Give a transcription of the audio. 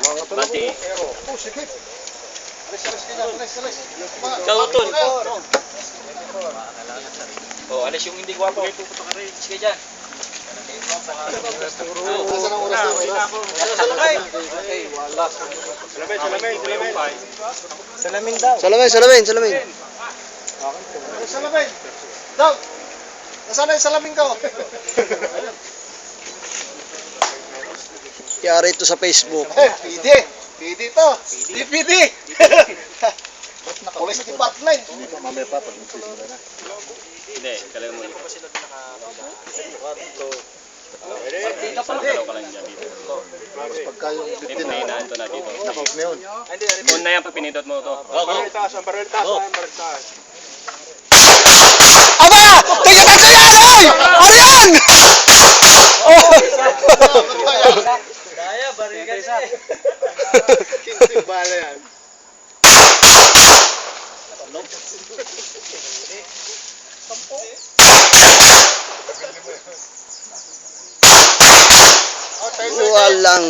Bati. Oh, sige. Alis ka na, alis. Ikaw, Tol. Oh, alis yung hindi gwapo. Sige dyan. Nasaan ang oras na? Salabay. Salamin daw. Salamin. Salamin. Daw. Nasaan na yung salamin ko? Yari ito sa Facebook. PD to. PD. Police Department. Mamaya pa pag magsisimula na. Hindi, kalahin mo. Dito pa lang dyan dito. Pagka yung 15 na. Hinaan to na dito. Nakot na yun. Kung na yan, pag pinindot mo to. Aba! Tingnan sa yan! Oy! Ano yan? Oh! Daya, barigan siya. Kinsing bala yan. Walang